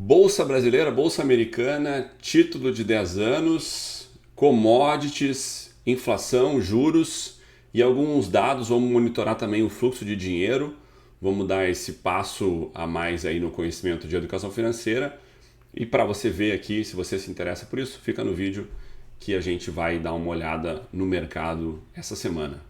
Bolsa brasileira, bolsa americana, título de 10 anos, commodities, inflação, juros e alguns dados. Vamos monitorar também o fluxo de dinheiro. Vamos dar esse passo a mais aí no conhecimento de educação financeira. E para você ver aqui, se você se interessa por isso, fica no vídeo que a gente vai dar uma olhada no mercado essa semana.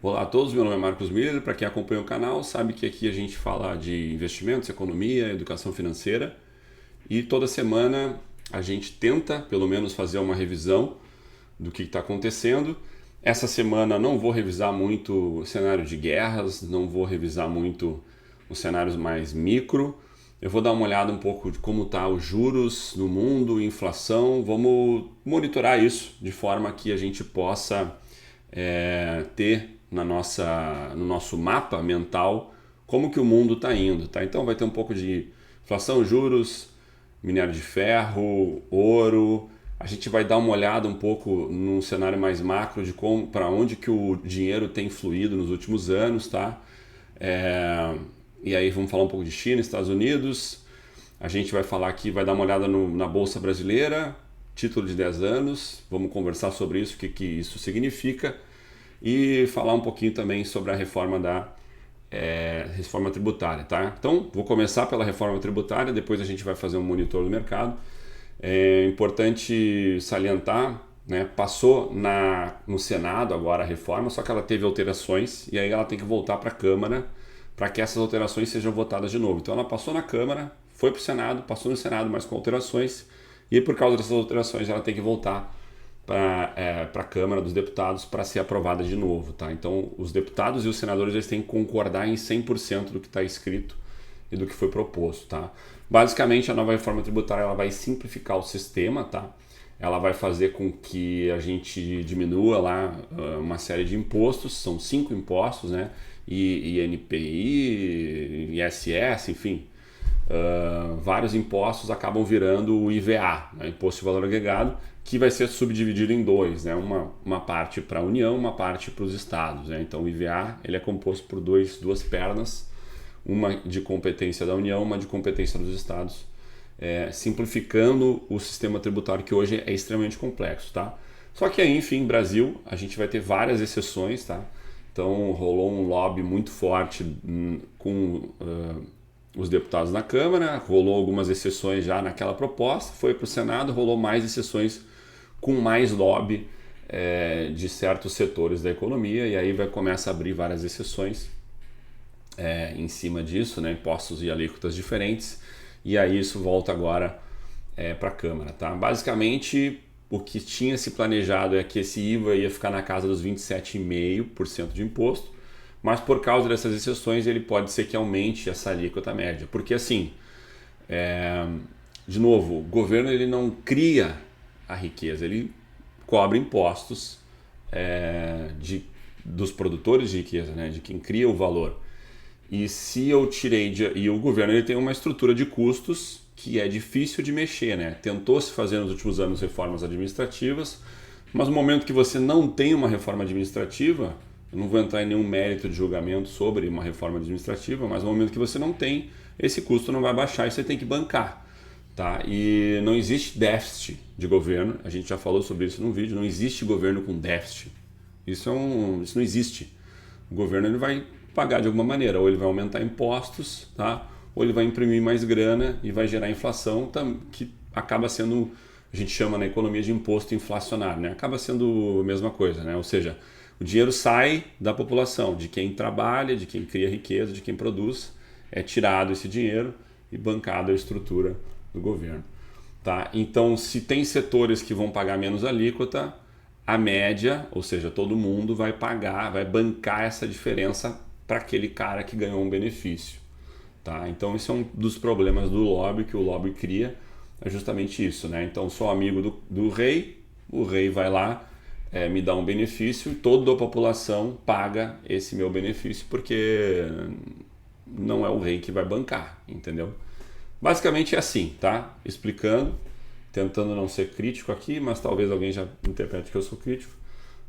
Olá a todos, meu nome é Marcos Miller. Para quem acompanha o canal sabe que aqui a gente fala de investimentos, economia, educação financeira e toda semana a gente tenta pelo menos fazer uma revisão do que está acontecendo. Essa semana não vou revisar muito o cenário de guerras, não vou revisar muito os cenários mais micro. Eu vou dar uma olhada um pouco de como está os juros no mundo, inflação. Vamos monitorar isso de forma que a gente possa ter no nosso mapa mental como que o mundo está indo, tá? Então vai ter um pouco de inflação, juros, minério de ferro, ouro. A gente vai dar uma olhada um pouco num cenário mais macro de como, para onde que o dinheiro tem fluído nos últimos anos, tá? E aí vamos falar um pouco de China, Estados Unidos. A gente vai falar aqui, vai dar uma olhada na Bolsa Brasileira, título de 10 anos. Vamos conversar sobre isso, o que isso significa. E falar um pouquinho também sobre a reforma reforma tributária, tá? Então, vou começar pela reforma tributária, depois a gente vai fazer um monitor do mercado. É importante salientar, né? Passou no Senado agora a reforma, só que ela teve alterações e aí ela tem que voltar para a Câmara para que essas alterações sejam votadas de novo. Então ela passou na Câmara, foi para o Senado, passou no Senado, mas com alterações, e por causa dessas alterações ela tem que voltar para a Câmara dos Deputados para ser aprovada de novo, tá? Então os deputados e os senadores eles têm que concordar em 100% do que está escrito e do que foi proposto, tá? Basicamente a nova reforma tributária ela vai simplificar o sistema, tá? Ela vai fazer com que a gente diminua lá uma série de impostos, são 5 impostos, né? INPI, ISS, enfim, vários impostos acabam virando o IVA, né? Imposto de Valor Agregado, que vai ser subdividido em dois, né? Uma parte para a União, uma parte para os estados, né? Então o IVA ele é composto por duas pernas, uma de competência da União, uma de competência dos estados, simplificando o sistema tributário que hoje é extremamente complexo, tá? Só que aí, enfim, Brasil, a gente vai ter várias exceções, tá? Então rolou um lobby muito forte com os deputados na Câmara, rolou algumas exceções já naquela proposta, foi para o Senado, rolou mais exceções com mais lobby de certos setores da economia, e aí começa a abrir várias exceções em cima disso, né? Impostos e alíquotas diferentes, e aí isso volta agora para a Câmara, tá? Basicamente, o que tinha se planejado é que esse IVA ia ficar na casa dos 27,5% de imposto, mas por causa dessas exceções ele pode ser que aumente essa alíquota média, porque assim, de novo, o governo ele não cria a riqueza, ele cobra impostos dos produtores de riqueza, né, de quem cria o valor. E se eu tirei e o governo ele tem uma estrutura de custos que é difícil de mexer, né? Tentou-se fazer nos últimos anos reformas administrativas, mas no momento que você não tem uma reforma administrativa, eu não vou entrar em nenhum mérito de julgamento sobre uma reforma administrativa, mas no momento que você não tem, esse custo não vai baixar e você tem que bancar, tá? E não existe déficit de governo, a gente já falou sobre isso num vídeo, não existe governo com déficit. Isso não existe. O governo ele vai pagar de alguma maneira, ou ele vai aumentar impostos, tá? Ou ele vai imprimir mais grana e vai gerar inflação, que acaba sendo, a gente chama na economia de imposto inflacionário, né? Acaba sendo a mesma coisa, né? Ou seja, o dinheiro sai da população, de quem trabalha, de quem cria riqueza, de quem produz, é tirado esse dinheiro e bancado a estrutura do governo, tá? Então, se tem setores que vão pagar menos alíquota, a média, ou seja, todo mundo vai bancar essa diferença para aquele cara que ganhou um benefício. Tá? Então esse é um dos problemas do lobby, que o lobby cria, é justamente isso, né? Então sou amigo do rei, o rei vai lá, me dá um benefício e toda a população paga esse meu benefício porque não é o rei que vai bancar, entendeu? Basicamente é assim, tá? Explicando, tentando não ser crítico aqui, mas talvez alguém já interprete que eu sou crítico.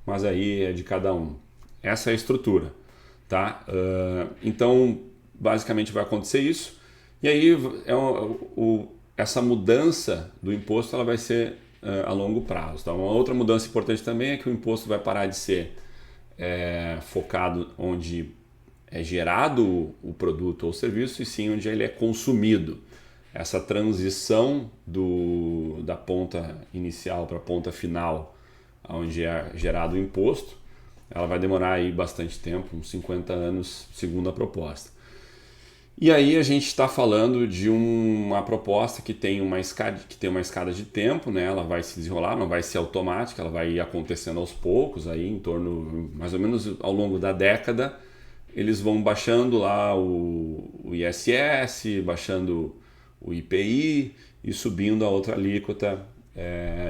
mas aí é de cada um. Essa é a estrutura, tá? Então, basicamente vai acontecer isso, e aí essa mudança do imposto ela vai ser a longo prazo. Tá? Uma outra mudança importante também é que o imposto vai parar de ser focado onde é gerado o produto ou serviço, e sim onde ele é consumido. Essa transição da ponta inicial para a ponta final, onde é gerado o imposto, ela vai demorar aí bastante tempo, uns 50 anos, segundo a proposta. E aí a gente está falando de uma proposta que tem uma escada de tempo, né? Ela vai se desenrolar, não vai ser automática, ela vai ir acontecendo aos poucos, aí em torno, mais ou menos ao longo da década, eles vão baixando lá o ISS, baixando o IPI e subindo a outra alíquota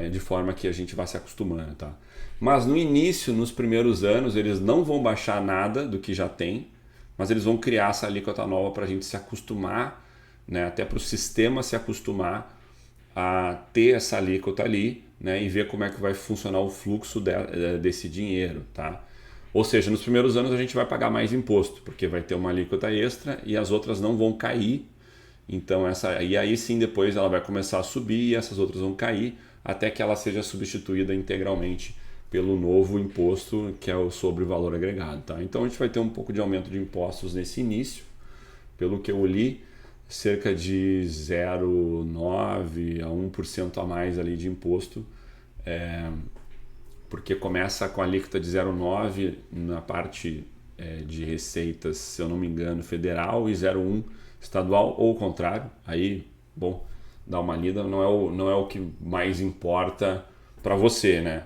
de forma que a gente vá se acostumando, tá? Mas no início, nos primeiros anos, eles não vão baixar nada do que já tem, mas eles vão criar essa alíquota nova para a gente se acostumar, né? Até para o sistema se acostumar a ter essa alíquota ali, né? E ver como é que vai funcionar o fluxo desse dinheiro, tá? Ou seja, nos primeiros anos a gente vai pagar mais imposto, porque vai ter uma alíquota extra e as outras não vão cair. Então e aí sim depois ela vai começar a subir e essas outras vão cair até que ela seja substituída integralmente pelo novo imposto, que é o sobre valor agregado. Tá? Então a gente vai ter um pouco de aumento de impostos nesse início, pelo que eu li, cerca de 0,9% a 1% a mais ali de imposto, porque começa com a alíquota de 0,9% na parte de receitas, se eu não me engano, federal, e 0,1% estadual, ou o contrário. Aí, bom, dá uma lida, não é o que mais importa para você, né?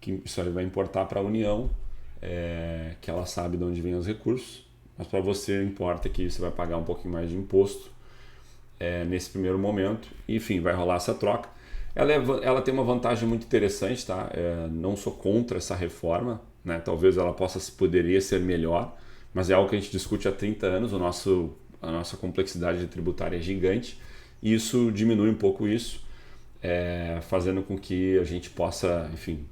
Que isso aí vai importar para a União, que ela sabe de onde vêm os recursos, mas para você importa que você vai pagar um pouquinho mais de imposto nesse primeiro momento. Enfim, vai rolar essa troca. Ela tem uma vantagem muito interessante, tá? Não sou contra essa reforma, né? Talvez ela poderia ser melhor, mas é algo que a gente discute há 30 anos. A nossa complexidade tributária é gigante e isso diminui um pouco isso, fazendo com que a gente possa, enfim,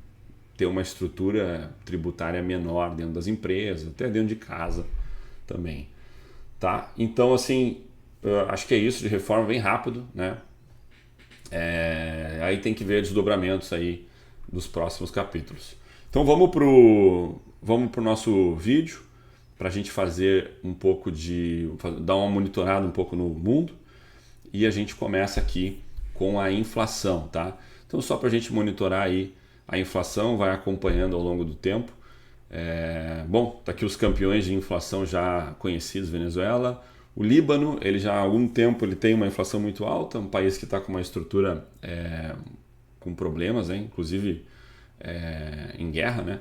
ter uma estrutura tributária menor dentro das empresas, até dentro de casa também, tá? Então, assim, acho que é isso de reforma, bem rápido, né? Aí tem que ver desdobramentos aí dos próximos capítulos. Então vamos pro nosso vídeo para a gente fazer um pouco dar uma monitorada um pouco no mundo, e a gente começa aqui com a inflação, tá? Então só para a gente monitorar aí a inflação, vai acompanhando ao longo do tempo. Bom, tá aqui os campeões de inflação já conhecidos: Venezuela. O Líbano, ele já há algum tempo ele tem uma inflação muito alta, um país que está com uma estrutura com problemas, né? Inclusive em guerra, né?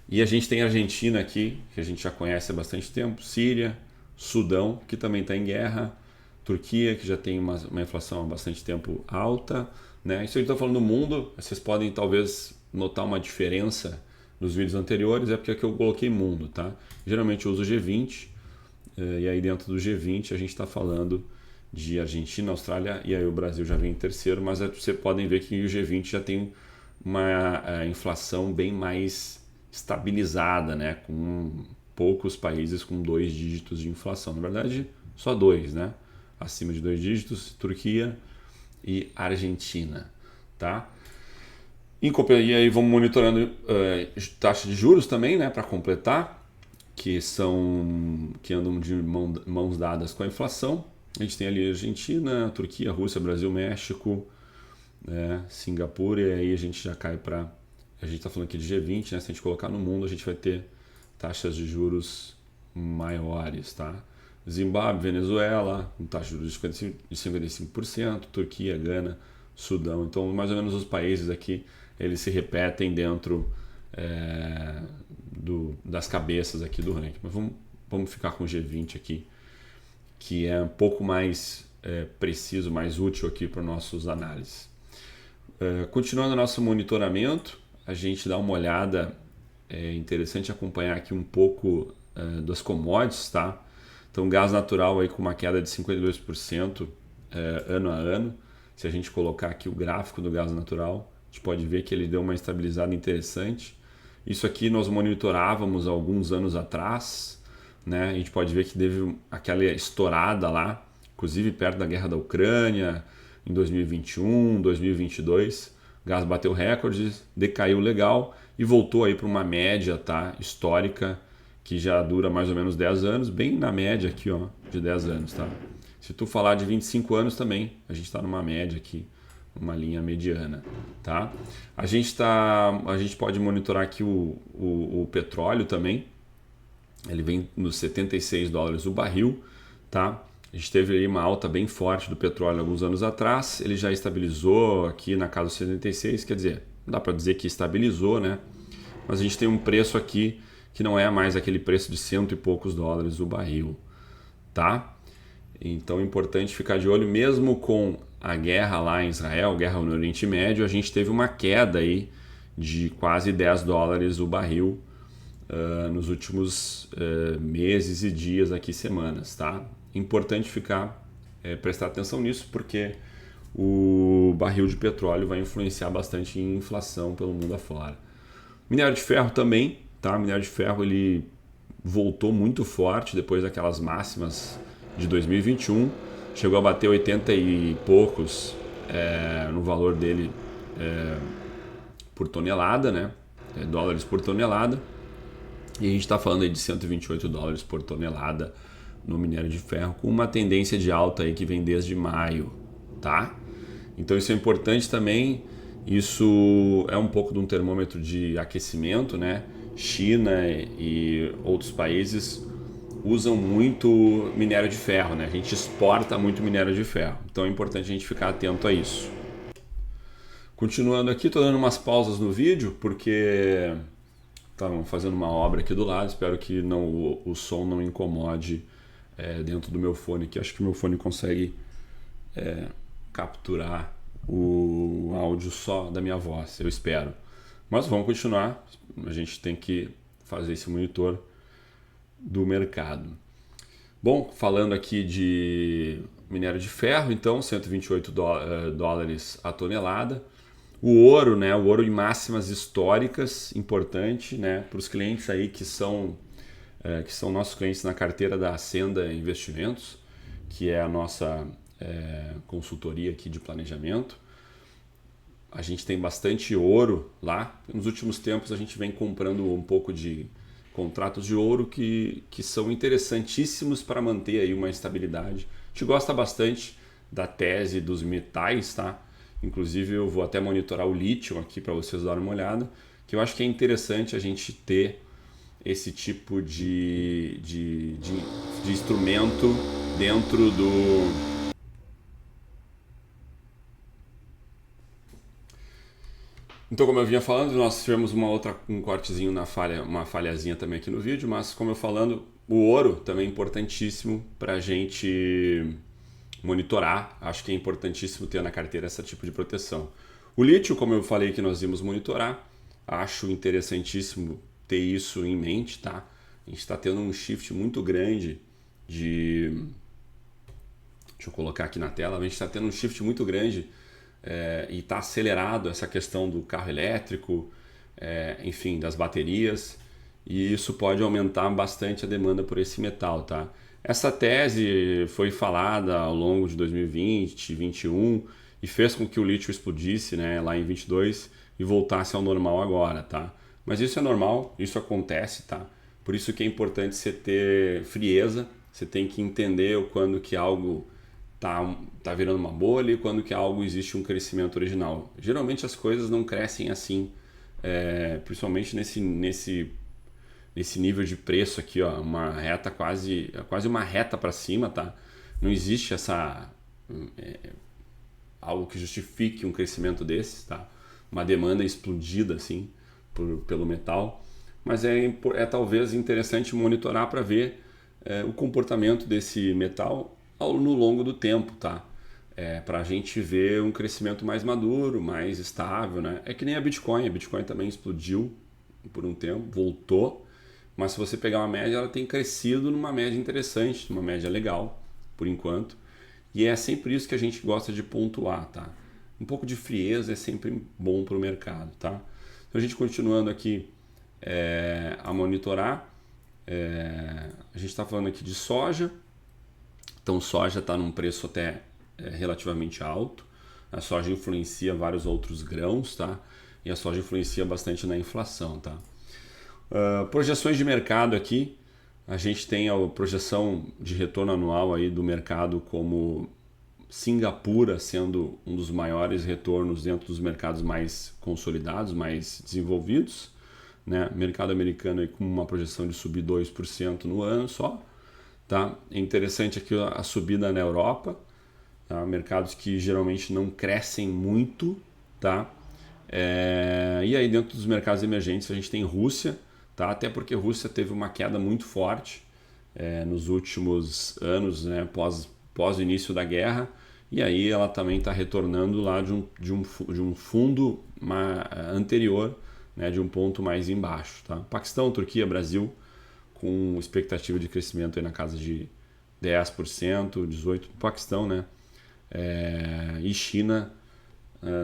E a gente tem a Argentina aqui, que a gente já conhece há bastante tempo, Síria, Sudão, que também está em guerra, Turquia, que já tem uma inflação há bastante tempo alta, né? Isso eu estou falando do mundo, vocês podem talvez notar uma diferença nos vídeos anteriores, é porque aqui eu coloquei mundo, tá? Geralmente eu uso o G20, e aí dentro do G20 a gente está falando de Argentina, Austrália, e aí o Brasil já vem em terceiro, mas vocês podem ver que o G20 já tem uma inflação bem mais estabilizada, né? Com poucos países com 2 dígitos de inflação. Na verdade, só 2, né? Acima de 2 dígitos, Turquia e Argentina, tá? E aí vamos monitorando taxa de juros também, né? Para completar, que andam de mãos dadas com a inflação. A gente tem ali Argentina, Turquia, Rússia, Brasil, México, né? Singapura, e aí a gente já cai para... A gente está falando aqui de G20, né? Se a gente colocar no mundo, a gente vai ter taxas de juros maiores, tá? Zimbábue, Venezuela, com taxa de juros de 55%, Turquia, Gana, Sudão. Então, mais ou menos os países aqui, eles se repetem dentro das cabeças aqui do ranking. Mas vamos ficar com o G20 aqui, que é um pouco mais preciso, mais útil aqui para nossos análises. Continuando nosso monitoramento, a gente dá uma olhada, é interessante acompanhar aqui um pouco das commodities, tá? Então, gás natural aí com uma queda de 52% ano a ano. Se a gente colocar aqui o gráfico do gás natural, a gente pode ver que ele deu uma estabilizada interessante. Isso aqui nós monitorávamos há alguns anos atrás, né? A gente pode ver que teve aquela estourada lá, inclusive perto da guerra da Ucrânia, em 2021, 2022. O gás bateu recordes, decaiu legal e voltou aí para uma média, tá, histórica, que já dura mais ou menos 10 anos, bem na média aqui, ó, de 10 anos, tá? Se tu falar de 25 anos também, a gente está numa média aqui, uma linha mediana, tá? A gente pode monitorar aqui o petróleo também. Ele vem nos $76 o barril, tá? A gente teve aí uma alta bem forte do petróleo alguns anos atrás, ele já estabilizou aqui na casa dos 76, quer dizer, não dá para dizer que estabilizou, né? Mas a gente tem um preço aqui que não é mais aquele preço de cento e poucos dólares o barril, tá? Então é importante ficar de olho, mesmo com a guerra lá em Israel, guerra no Oriente Médio, a gente teve uma queda aí de quase $10 o barril nos últimos meses e dias aqui, semanas, tá? Importante prestar atenção nisso, porque o barril de petróleo vai influenciar bastante em inflação pelo mundo afora. Minério de ferro também, tá? Minério de ferro ele voltou muito forte depois daquelas máximas de 2021, chegou a bater 80 e poucos no valor dele por tonelada, né? Dólares por tonelada. E a gente está falando aí de $128 por tonelada no minério de ferro, com uma tendência de alta aí que vem desde maio, tá? Então isso é importante também, isso é um pouco de um termômetro de aquecimento, né? China e outros países usam muito minério de ferro, né? A gente exporta muito minério de ferro, então é importante a gente ficar atento a isso. Continuando aqui, estou dando umas pausas no vídeo, porque estavam fazendo uma obra aqui do lado, espero que o som não incomode dentro do meu fone, que acho que o meu fone consegue capturar o áudio só da minha voz, eu espero. Mas vamos continuar, a gente tem que fazer esse monitor do mercado. Bom, falando aqui de minério de ferro, então, $128 a tonelada. O ouro, né? O ouro em máximas históricas, importante, né? Para os clientes aí que são nossos clientes na carteira da Ascenda Investimentos, que é a nossa consultoria aqui de planejamento. A gente tem bastante ouro lá. Nos últimos tempos a gente vem comprando um pouco de contratos de ouro que são interessantíssimos para manter aí uma estabilidade. A gente gosta bastante da tese dos metais, tá? Inclusive eu vou até monitorar o lítio aqui para vocês darem uma olhada, que eu acho que é interessante a gente ter esse tipo de instrumento dentro do... Então, como eu vinha falando, nós tivemos um cortezinho na falha, uma falhazinha também aqui no vídeo, mas como eu falando, o ouro também é importantíssimo para a gente monitorar. Acho que é importantíssimo ter na carteira esse tipo de proteção. O lítio, como eu falei que nós íamos monitorar, acho interessantíssimo ter isso em mente, tá? A gente está tendo um shift muito grande de... Deixa eu colocar aqui na tela. A gente está tendo um shift muito grande e está acelerado essa questão do carro elétrico, enfim, das baterias, e isso pode aumentar bastante a demanda por esse metal, tá? Essa tese foi falada ao longo de 2020, 2021 e fez com que o lítio explodisse, né, lá em 22 e voltasse ao normal agora, tá? Mas isso é normal, isso acontece, tá? Por isso que é importante você ter frieza, você tem que entender quando que algo tá virando uma bolha e quando que algo existe um crescimento original. Geralmente as coisas não crescem assim, principalmente nesse nível de preço aqui, ó, uma reta quase uma reta para cima, tá? Não existe algo que justifique um crescimento desse, tá? Uma demanda explodida assim pelo metal, mas é talvez interessante monitorar para ver o comportamento desse metal no longo do tempo, tá? Para a gente ver um crescimento mais maduro, mais estável, né? É que nem a Bitcoin também explodiu por um tempo, voltou, mas se você pegar uma média, ela tem crescido numa média interessante, numa média legal, por enquanto, e é sempre isso que a gente gosta de pontuar, tá? Um pouco de frieza é sempre bom para o mercado, tá? Então a gente continuando aqui a monitorar. A gente está falando aqui de soja. Então, soja está num preço até relativamente alto. A soja influencia vários outros grãos, tá? E a soja influencia bastante na inflação, tá? Projeções de mercado aqui. A gente tem a projeção de retorno anual aí do mercado como Singapura sendo um dos maiores retornos dentro dos mercados mais consolidados, mais desenvolvidos, né? Mercado americano aí com uma projeção de subir 2% no ano só, tá? É interessante aqui a subida na Europa, tá? Mercados que geralmente não crescem muito, tá? E aí dentro dos mercados emergentes a gente tem Rússia, tá? Até porque a Rússia teve uma queda muito forte nos últimos anos, né? Pós o início da guerra, e aí ela também está retornando lá de um fundo anterior, né? De um ponto mais embaixo, tá? Paquistão, Turquia, Brasil, com expectativa de crescimento aí na casa de 10%, 18% no Paquistão, né? E China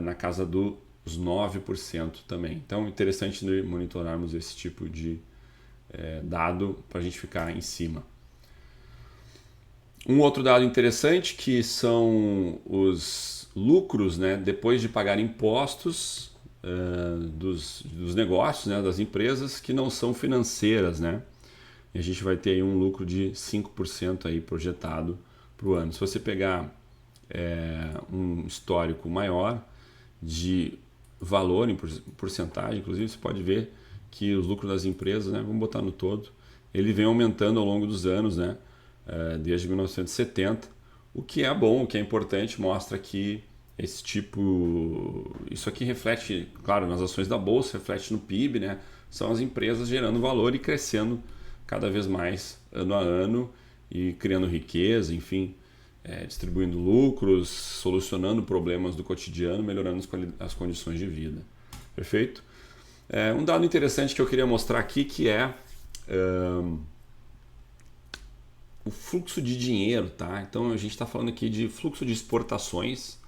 na casa dos 9% também. Então, interessante monitorarmos esse tipo de dado para a gente ficar em cima. Um outro dado interessante que são os lucros, né, depois de pagar impostos dos negócios, né, das empresas que não são financeiras, né? E a gente vai ter aí um lucro de 5% aí projetado para o ano. Se você pegar um histórico maior de valor em porcentagem, inclusive você pode ver que os lucros das empresas, né, vamos botar no todo, ele vem aumentando ao longo dos anos, né, desde 1970, o que é bom, o que é importante, mostra que isso aqui reflete, claro, nas ações da bolsa, reflete no PIB, né, são as empresas gerando valor e crescendo cada vez mais ano a ano e criando riqueza, enfim, distribuindo lucros, solucionando problemas do cotidiano, melhorando as condições de vida. Perfeito? Um dado interessante que eu queria mostrar aqui que é o fluxo de dinheiro, tá? Então a gente está falando aqui de fluxo de exportações,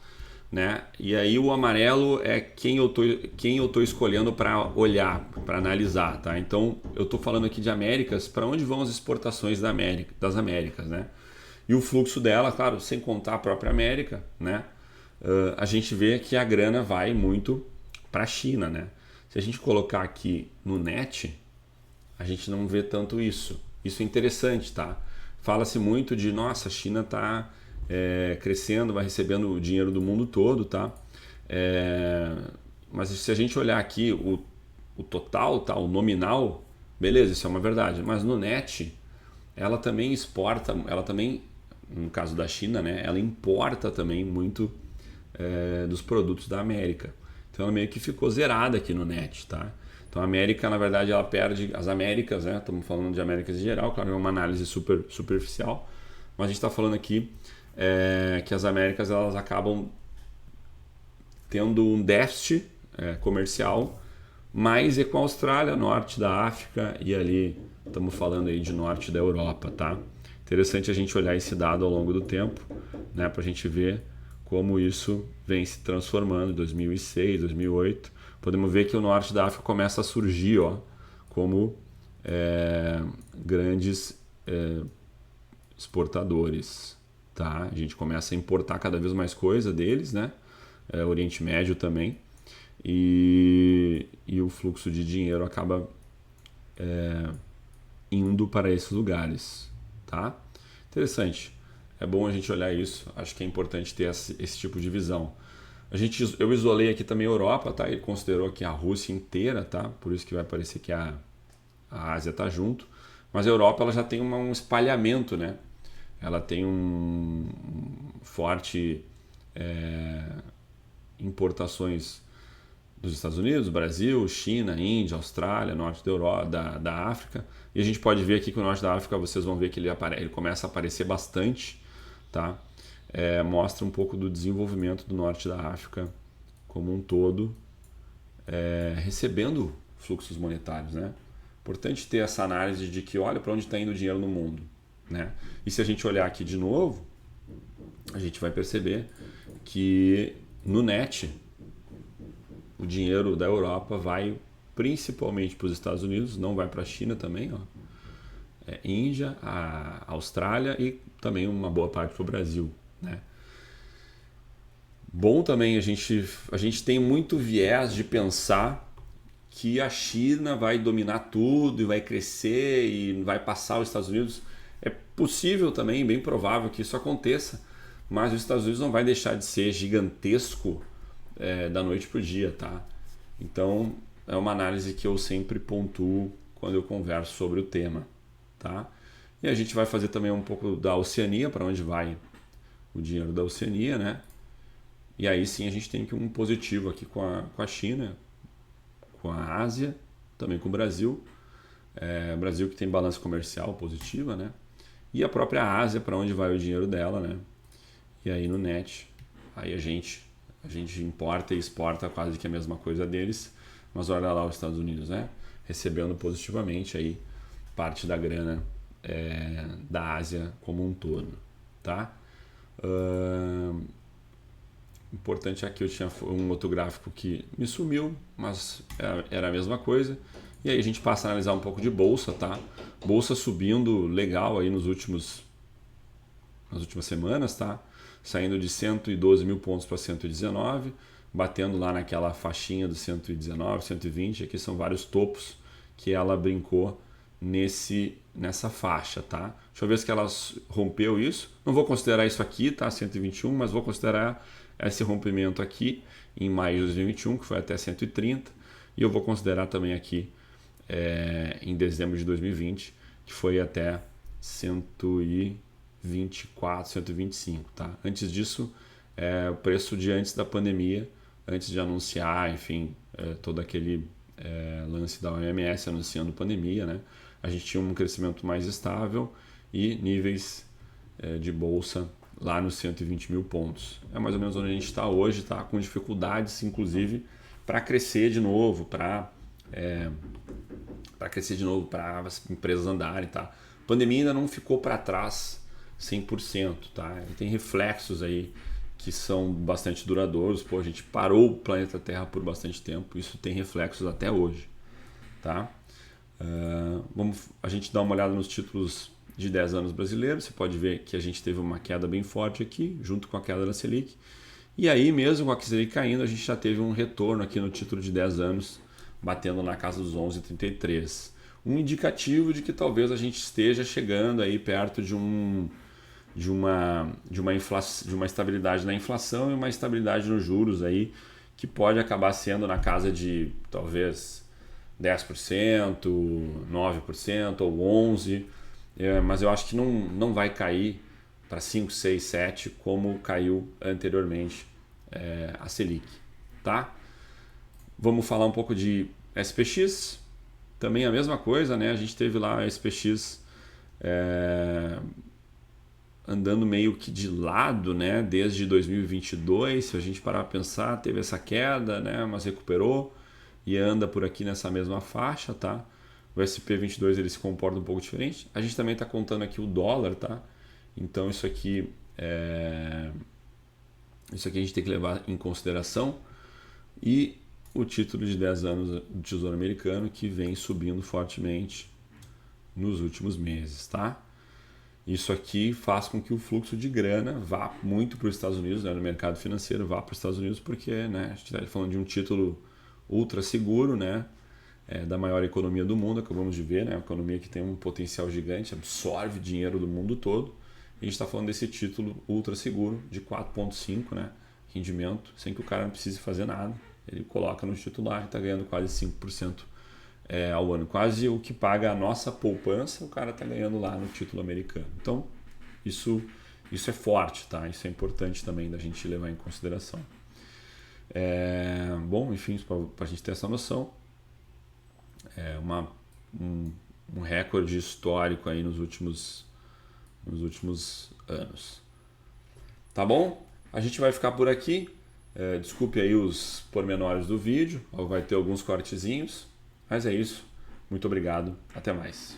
né? E aí o amarelo é quem eu tô escolhendo para olhar, para analisar, tá? Então eu tô falando aqui de Américas, para onde vão as exportações das Américas, né? E o fluxo dela, claro, sem contar a própria América, né? A gente vê que a grana vai muito para a China, né? Se a gente colocar aqui no net, a gente não vê tanto isso. Isso é interessante, tá? Fala-se muito de, nossa, a China está crescendo, vai recebendo o dinheiro do mundo todo, tá? Mas se a gente olhar aqui o total, tá? O nominal, beleza, isso é uma verdade. Mas no net, ela também exporta, ela também, no caso da China, né? Ela importa também muito dos produtos da América. Então ela meio que ficou zerada aqui no net, tá? Então a América, na verdade, ela perde as Américas, né? Estamos falando de Américas em geral, claro, é uma análise super superficial, mas a gente está falando aqui que as Américas elas acabam tendo um déficit comercial, mais com a Austrália, norte da África e ali estamos falando aí de norte da Europa, tá? Interessante a gente olhar esse dado ao longo do tempo, né? Para a gente ver como isso vem se transformando em 2006, 2008. Podemos ver que o norte da África começa a surgir, ó, como grandes exportadores, tá? A gente começa a importar cada vez mais coisa deles, né? Oriente Médio também, e o fluxo de dinheiro acaba indo para esses lugares, tá? Interessante. É bom a gente olhar isso. Acho que é importante ter esse tipo de visão. Eu isolei aqui também a Europa, tá? Ele considerou aqui a Rússia inteira, tá? Por isso que vai parecer que a Ásia tá junto. Mas a Europa ela já tem um espalhamento, né? Ela tem um forte importações dos Estados Unidos, Brasil, China, Índia, Austrália, norte da Europa, da África. E a gente pode ver aqui que o norte da África, vocês vão ver que ele começa a aparecer bastante, tá? Mostra um pouco do desenvolvimento do norte da África como um todo, recebendo fluxos monetários, né? Importante ter essa análise de que olha para onde está indo o dinheiro no mundo, né? E se a gente olhar aqui de novo, a gente vai perceber que no net o dinheiro da Europa vai principalmente para os Estados Unidos, não vai para a China também, ó. Índia, a Austrália e também uma boa parte para o Brasil, né? Bom também, a gente tem muito viés de pensar que a China vai dominar tudo e vai crescer e vai passar os Estados Unidos. É possível também, bem provável que isso aconteça, mas os Estados Unidos não vai deixar de ser gigantesco da noite para o dia, tá? Então, é uma análise que eu sempre pontuo quando eu converso sobre o tema, tá? E a gente vai fazer também um pouco da Oceania, para onde vai o dinheiro da Oceania, né? E aí sim a gente tem um positivo aqui com a China, com a Ásia, também com o Brasil. Brasil que tem balança comercial positiva, né? E a própria Ásia, para onde vai o dinheiro dela, né? E aí no net, aí a gente importa e exporta quase que a mesma coisa deles, mas olha lá os Estados Unidos, né? Recebendo positivamente aí parte da grana da Ásia como um todo, tá? Importante aqui, eu tinha um outro gráfico que me sumiu, mas era a mesma coisa. E aí a gente passa a analisar um pouco de bolsa, tá? Bolsa subindo legal aí nas últimas semanas, tá? Saindo de 112 mil pontos para 119, batendo lá naquela faixinha dos 119, 120. Aqui são vários topos que ela brincou nessa faixa, tá? Deixa eu ver se ela rompeu isso. Não vou considerar isso aqui, tá? 121, mas vou considerar esse rompimento aqui em maio de 2021, que foi até 130, e eu vou considerar também aqui em dezembro de 2020, que foi até 124, 125, tá? Antes disso, o preço de antes da pandemia, antes de anunciar, enfim, todo aquele lance da OMS anunciando pandemia, né? A gente tinha um crescimento mais estável e níveis de bolsa lá nos 120 mil pontos. É mais ou menos onde a gente está hoje, tá? Com dificuldades, inclusive, para crescer de novo, para as empresas andarem, tá? A pandemia ainda não ficou para trás 100%, tá? E tem reflexos aí que são bastante duradouros. Pô, a gente parou o planeta Terra por bastante tempo, isso tem reflexos até hoje, tá? A gente dá uma olhada nos títulos de 10 anos brasileiros. Você pode ver que a gente teve uma queda bem forte aqui, junto com a queda da Selic. E aí mesmo com a Selic caindo, a gente já teve um retorno aqui no título de 10 anos, batendo na casa dos 11,33. Um indicativo de que talvez a gente esteja chegando aí perto de uma estabilidade na inflação e uma estabilidade nos juros aí, que pode acabar sendo na casa de talvez 10%, 9% ou 11%. Mas eu acho que não vai cair para 5, 6, 7 como caiu anteriormente a Selic, tá? Vamos falar um pouco de SPX, também a mesma coisa, né? A gente teve lá a SPX andando meio que de lado, né? Desde 2022, se a gente parar para pensar, teve essa queda, né? Mas recuperou e anda por aqui nessa mesma faixa, tá? O SP22 ele se comporta um pouco diferente. A gente também está contando aqui o dólar, tá? Então isso aqui a gente tem que levar em consideração. E o título de 10 anos do Tesouro Americano, que vem subindo fortemente nos últimos meses, tá? Isso aqui faz com que o fluxo de grana vá muito para os Estados Unidos, né? No mercado financeiro vá para os Estados Unidos, porque, né, a gente está falando de um título ultra seguro, né? Da maior economia do mundo, acabamos de ver, né? Uma economia que tem um potencial gigante, absorve dinheiro do mundo todo. E a gente está falando desse título ultra seguro de 4,5, né? Rendimento, sem que o cara não precise fazer nada. Ele coloca no titular e está ganhando quase 5% ao ano. Quase o que paga a nossa poupança, o cara está ganhando lá no título americano. Então, isso é forte, tá? Isso é importante também da gente levar em consideração. Bom, enfim, para a gente ter essa noção, um recorde histórico aí nos últimos anos. Tá bom? A gente vai ficar por aqui. Desculpe aí os pormenores do vídeo, vai ter alguns cortezinhos, mas é isso. Muito obrigado, até mais.